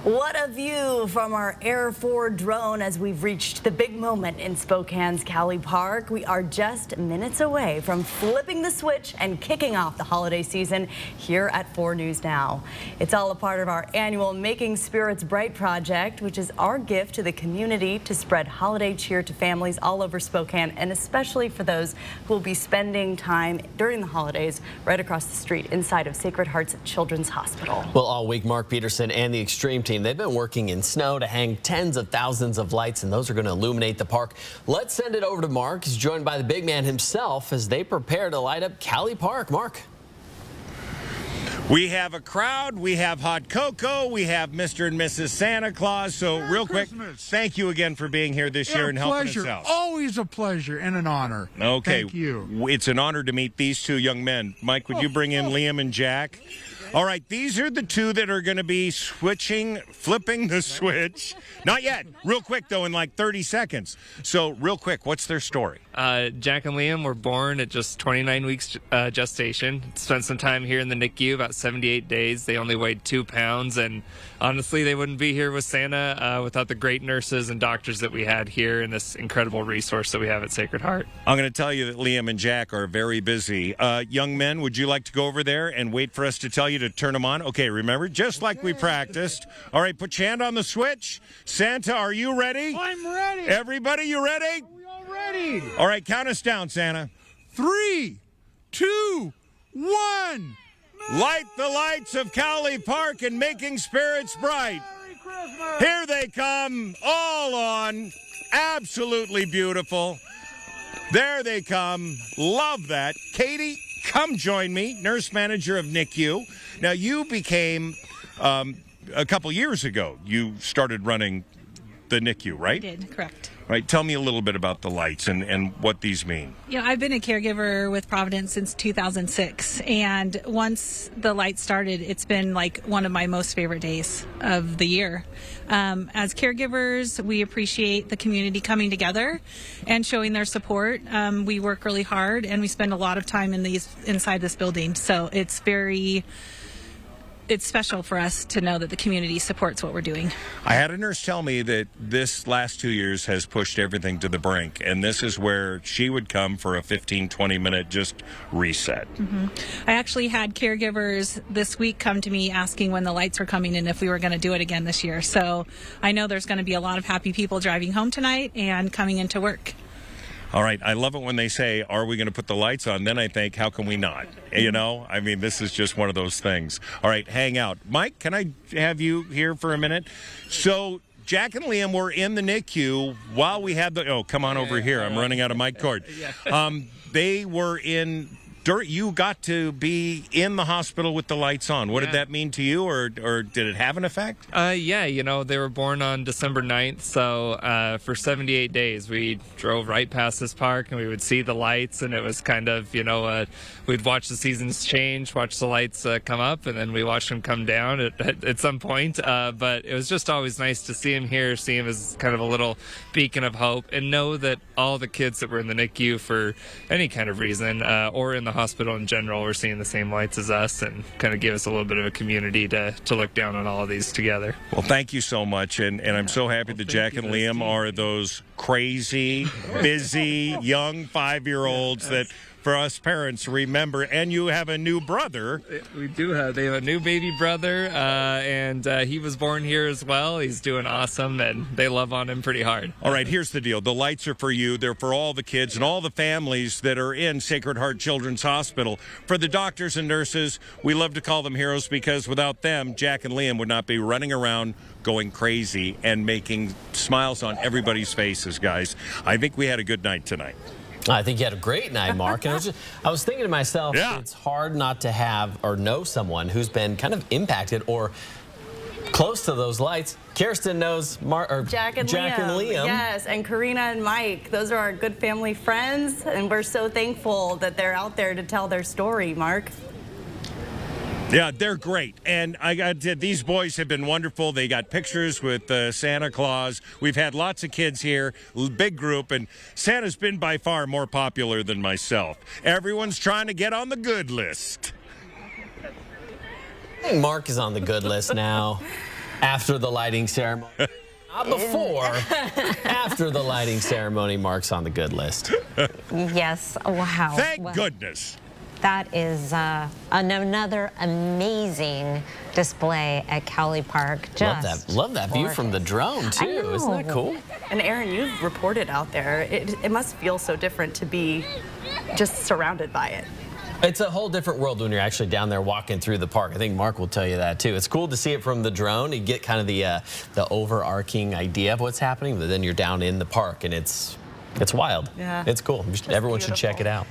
What a view from our Air 4 drone as we've reached the big moment in Spokane's Cowley Park. We are just minutes away from flipping the switch and kicking off the holiday season here at 4 News Now. It's all a part of our annual Making Spirits Bright project, which is our gift to the community to spread holiday cheer to families all over Spokane, and especially for those who will be spending time during the holidays right across the street inside of Sacred Hearts Children's Hospital. Well, all week, Mark Peterson and the Extreme team, they've been working in snow to hang tens of thousands of lights, and those are going to illuminate the park. Let's send it over to Mark. He's joined by the big man himself as they prepare to light up Cowley Park. Mark. We have a crowd, we have hot cocoa, we have Mr. and Mrs. Santa Claus. So Merry real quick, Christmas. Thank you again for being here this year and helping us out. Always a pleasure and an honor. Okay. Thank you. It's an honor to meet these two young men. Mike, would you bring in Liam and Jack? All right, these are the two that are going to be flipping the switch. Not yet. Real quick, though, in like 30 seconds. So real quick, what's their story? Jack and Liam were born at just 29 weeks gestation. Spent some time here in the NICU, about 78 days. They only weighed 2 pounds, and honestly, they wouldn't be here with Santa without the great nurses and doctors that we had here and this incredible resource that we have at Sacred Heart. I'm going to tell you that Liam and Jack are very busy. Young men, would you like to go over there and wait for us to tell you to turn them on? Okay, remember, just like we practiced. All right, put your hand on the switch. Santa, are you ready? I'm ready. Everybody, you ready? We all ready? All right, count us down, Santa. 3, 2, 1. Light the lights of Cowley Park and Making Spirits Bright. Merry Christmas. Here they come, all on. Absolutely beautiful. There they come. Love that. Katie, come join me, nurse manager of NICU. Now, you became, a couple years ago, you started running the NICU, right? I did, correct. All right, tell me a little bit about the lights and what these mean. You know, I've been a caregiver with Providence since 2006, and once the lights started, it's been like one of my most favorite days of the year. As caregivers, we appreciate the community coming together and showing their support. We work really hard, and we spend a lot of time inside this building, so it's special for us to know that the community supports what we're doing. I had a nurse tell me that this last 2 years has pushed everything to the brink, and this is where she would come for a 15, 20-minute just reset. Mm-hmm. I actually had caregivers this week come to me asking when the lights were coming and if we were going to do it again this year. So I know there's going to be a lot of happy people driving home tonight and coming into work. All right. I love it when they say, are we going to put the lights on? Then I think, how can we not? You know, I mean, this is just one of those things. All right, hang out. Mike, can I have you here for a minute? So Jack and Liam were in the NICU while we had the, come on over here. I'm running out of mic cord. They were you got to be in the hospital with the lights on. What did that mean to you, or did it have an effect? Yeah, you know, they were born on December 9th, so for 78 days we drove right past this park and we would see the lights, and it was kind of, you know, we'd watch the seasons change, watch the lights come up, and then we watched them come down at some point. But it was just always nice to see him here, see him as kind of a little beacon of hope, and know that all the kids that were in the NICU for any kind of reason, or in the hospital in general, were seeing the same lights as us, and kind of give us a little bit of a community to look down on all of these together. Well, thank you so much, and I'm so happy that Jack and Liam are those crazy, busy, young 5-year-olds that for us parents remember. And you have a new brother. We do have. They have a new baby brother, and he was born here as well. He's doing awesome, and they love on him pretty hard. All right, here's the deal. The lights are for you. They're for all the kids and all the families that are in Sacred Heart Children's Hospital. For the doctors and nurses, we love to call them heroes because without them, Jack and Liam would not be running around going crazy and making smiles on everybody's faces, guys. I think we had a good night tonight. I think you had a great night, Mark. And I was thinking to myself, It's hard not to have or know someone who's been kind of impacted or close to those lights. Kirsten knows Jack and Liam. Yes, and Karina and Mike. Those are our good family friends, and we're so thankful that they're out there to tell their story, Mark. Yeah, they're great. And these boys have been wonderful. They got pictures with Santa Claus. We've had lots of kids here, big group, and Santa's been by far more popular than myself. Everyone's trying to get on the good list. I think Mark is on the good list now. after the lighting ceremony. Not before, after the lighting ceremony. Mark's on the good list. Yes. Wow. Thank goodness. That is another amazing display at Cowley Park. Love that view from the drone, too. Isn't that cool? And Aaron, you've reported out there. It must feel so different to be just surrounded by it. It's a whole different world when you're actually down there walking through the park. I think Mark will tell you that too. It's cool to see it from the drone. You get kind of the overarching idea of what's happening, but then you're down in the park and it's wild. Yeah. It's cool. Everyone should check it out.